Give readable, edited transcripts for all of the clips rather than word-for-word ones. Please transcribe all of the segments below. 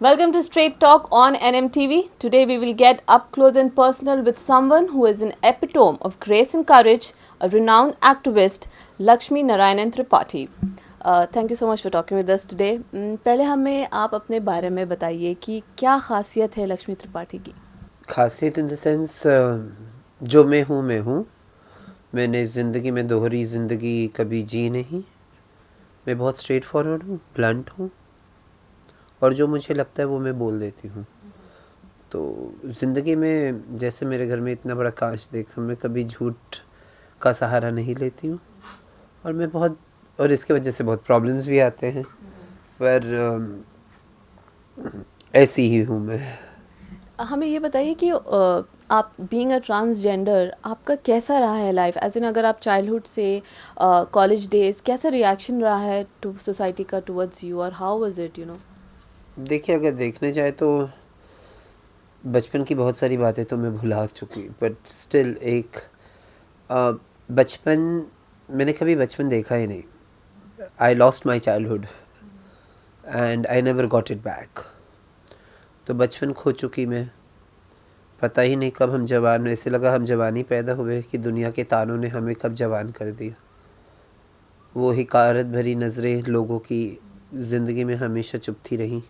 Welcome to Straight Talk on NMTV. Today we will get up close and personal with someone who is an epitome of grace and courage, a renowned activist, Lakshmi Narayanan Tripathi. Thank you so much for talking with us today. पहले हमें आप अपने बारे में बताइए कि क्या खासियत है लक्ष्मी त्रिपाठी की? खासियत इन द सेंस जो मैं हूँ मैंने ज़िंदगी में दोहरी ज़िंदगी कभी जी नहीं। मैं बहुत स्ट्रेट फॉरवर्ड हूँ, ब्लंट हूँ और जो मुझे लगता है वो मैं बोल देती हूँ। तो ज़िंदगी में जैसे मेरे घर में इतना बड़ा कांच देखा, मैं कभी झूठ का सहारा नहीं लेती हूँ और इसके वजह से बहुत प्रॉब्लम्स भी आते हैं, पर ऐसी ही हूँ मैं। हमें ये बताइए कि आप बीइंग अ ट्रांसजेंडर आपका कैसा रहा है लाइफ, एज इन अगर आप चाइल्डहुड से कॉलेज डेज कैसा रिएक्शन रहा है टू सोसाइटी का टुवर्ड्स यू, और हाउ वाज इट देखिए, अगर देखने जाए तो बचपन की बहुत सारी बातें तो मैं भुला चुकी, बट स्टिल एक बचपन मैंने कभी बचपन देखा ही नहीं। I lost my childhood and I never got it back. तो बचपन खो चुकी मैं, पता ही नहीं कब हम जवान, ऐसे लगा हम जवानी पैदा हुए कि दुनिया के तानों ने हमें कब जवान कर दिया। वो हिकारत भरी नज़रें लोगों की ज़िंदगी में हमेशा चुभती रहीं।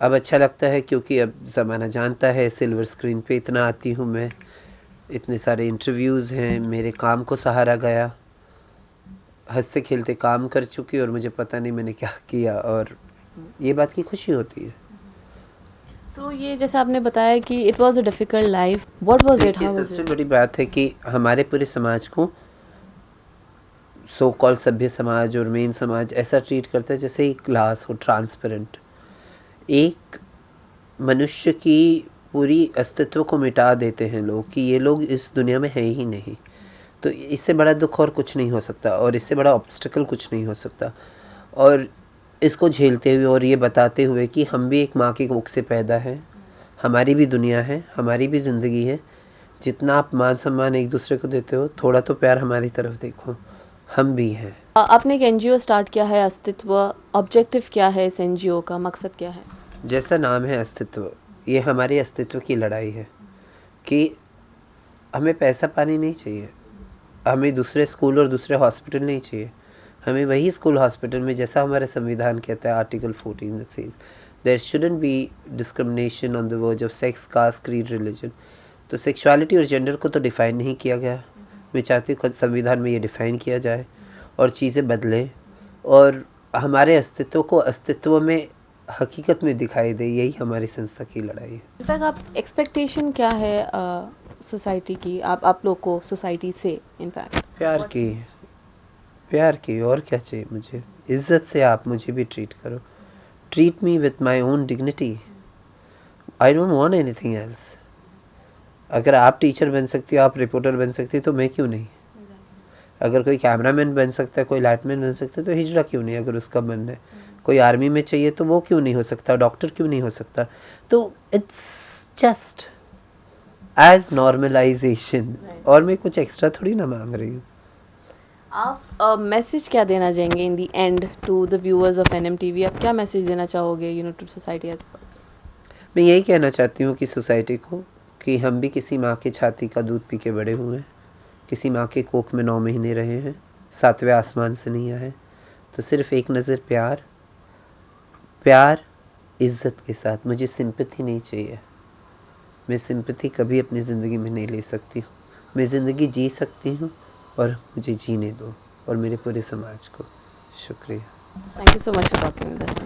अब अच्छा लगता है क्योंकि अब ज़माना जानता है, सिल्वर स्क्रीन पे इतना आती हूँ मैं, इतने सारे इंटरव्यूज़ हैं, मेरे काम को सहारा गया, हंसते खेलते काम कर चुकी और मुझे पता नहीं मैंने क्या किया, और ये बात की खुशी होती है। तो ये जैसे आपने बताया कि it was a difficult life, what was it, how was सबसे इट? बड़ी बात है कि हमारे पूरे समाज को, सो कॉल सभ्य समाज और मेन समाज, ऐसा ट्रीट करता है जैसे एक ग्लास हो ट्रांसपेरेंट। एक मनुष्य की पूरी अस्तित्व को मिटा देते हैं लोग कि ये लोग इस दुनिया में है ही नहीं। तो इससे बड़ा दुख और कुछ नहीं हो सकता, और इससे बड़ा ऑब्स्टिकल कुछ नहीं हो सकता। और इसको झेलते हुए और ये बताते हुए कि हम भी एक माँ की कोख से पैदा हैं, हमारी भी दुनिया है, हमारी भी ज़िंदगी है। जितना आप मान सम्मान एक दूसरे को देते हो, थोड़ा तो प्यार हमारी तरफ देखो, हम भी हैं। आपने एक एनजीओ स्टार्ट किया है अस्तित्व, ऑब्जेक्टिव क्या है इस एनजीओ का, मकसद क्या है? जैसा नाम है अस्तित्व, ये हमारे अस्तित्व की लड़ाई है कि हमें पैसा पानी नहीं चाहिए, हमें दूसरे स्कूल और दूसरे हॉस्पिटल नहीं चाहिए, हमें वही स्कूल हॉस्पिटल में जैसा हमारा संविधान कहता है, article 14 that says there shouldn't be discrimination on the verge of sex, caste, creed, religion. तो सेक्सुअलिटी और जेंडर को तो डिफ़ाइन नहीं किया गया। मैं चाहती हूँ संविधान में ये डिफ़ाइन किया जाए और चीज़ें बदलें और हमारे अस्तित्व को अस्तित्व में, हकीकत में दिखाई दे। यही हमारी संस्था की लड़ाई है। इनफैक्ट आप एक्सपेक्टेशन क्या है सोसाइटी की, आप लोग को सोसाइटी से? इनफैक्ट प्यार की और क्या चाहिए मुझे। इज़्ज़त से आप मुझे भी ट्रीट करो, treat me with my own dignity. I don't want anything else. अगर आप टीचर बन सकती हो, आप रिपोर्टर बन सकती हो, तो मैं क्यों नहीं? अगर कोई कैमरामैन बन सकता है, कोई लाइटमैन बन सकता है, तो हिजड़ा क्यों नहीं अगर उसका मन है? कोई आर्मी में चाहिए तो वो क्यों नहीं हो सकता? डॉक्टर क्यों नहीं हो सकता? तो इट्स जस्ट एज नॉर्मलाइजेशन, और मैं कुछ एक्स्ट्रा थोड़ी ना मांग रही हूँ। आप मैसेज क्या देना चाहेंगे in the end to the viewers of NMTV? आप क्या मैसेज देना चाहोगे टू सोसाइटी एज? मैं यही कहना चाहती हूँ कि सोसाइटी को, कि हम भी किसी माँ की छाती का दूध पी के बड़े हुए हैं, किसी माँ के कोख में 9 महीने रहे हैं, 7वें आसमान से नहीं आए। तो सिर्फ़ एक नज़र प्यार इज़्ज़त के साथ। मुझे सिंपैथी नहीं चाहिए। मैं सिंपैथी कभी अपनी ज़िंदगी में नहीं ले सकती हूँ। मैं ज़िंदगी जी सकती हूँ और मुझे जीने दो, और मेरे पूरे समाज को। शुक्रिया। Thank you so much for talking with us.